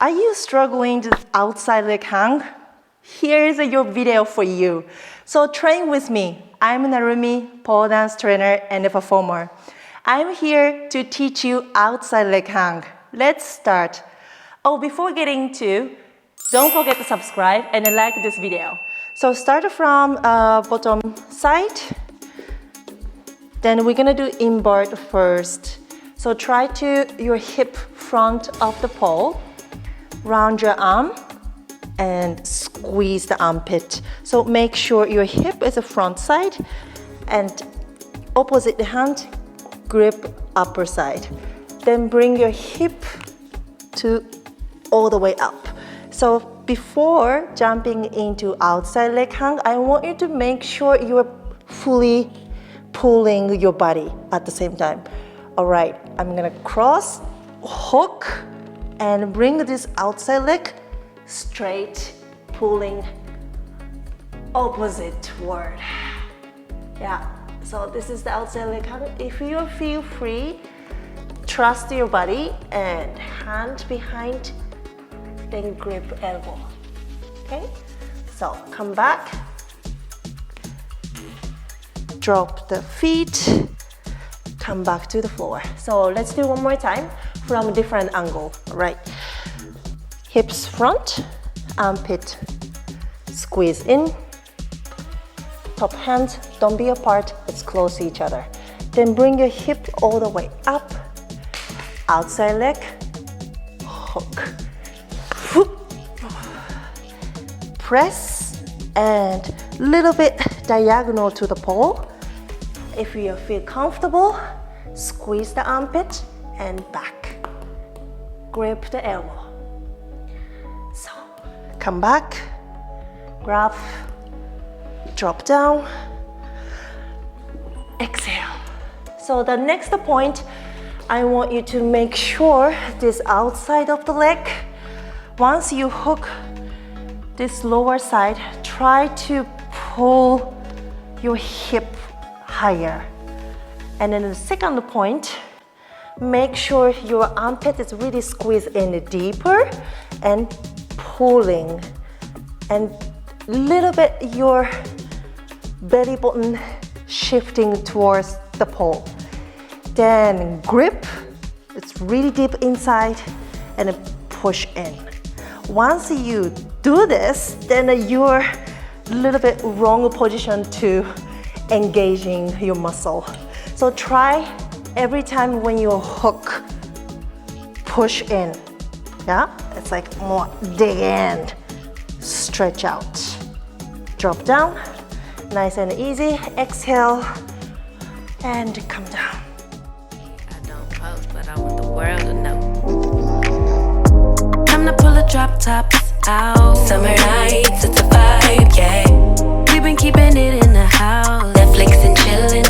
Are you struggling with outside leg hang? Here's your video for you. So train with me. I'm Narumi, pole dance trainer and a performer. I'm here to teach you outside leg hang. Let's start. Oh, before getting to, don't forget to subscribe and like this video. So start from bottom side. Then we're gonna do invert first. So try to your hip front of the pole, round your arm, and squeeze the armpit. So make sure your hip is the front side, and opposite hand, grip upper side. Then bring your hip to all the way up. So before jumping into outside leg hang, I want you to make sure you're fully pulling your body at the same time. All right, I'm gonna cross, hook, and bring this outside leg straight, pulling opposite toward. Yeah, so this is the outside leg hang. If you feel free, trust your body and hand behind, then grip elbow. Okay, so come back, drop the feet, come back to the floor. So let's do one more time from a different angle. All right, hips front, armpit squeeze in, top hands don't be apart, it's close to each other. Then bring your hip all the way up, outside leg, hook, press, and little bit diagonal to the pole. If you feel comfortable, squeeze the armpit and back. Grip the elbow. So, come back, grab, drop down, exhale. So the next point, I want you to make sure this outside of the leg, once you hook this lower side, try to pull your hip higher. And then the second point, make sure your armpit is really squeezed in deeper and pulling, and little bit your belly button shifting towards the pole. Then grip, it's really deep inside, and then push in. Once you do this, then you're a little bit wrong position to engaging your muscle. So try every time when you hook, push in. Yeah, it's like more dig in, stretch out, drop down, nice and easy. Exhale and come down. I don't post, but I want the world to know. Time to pull the drop tops out. Summer nights, it's a vibe, yeah. We've been keeping it in the house, Netflix and chillin'.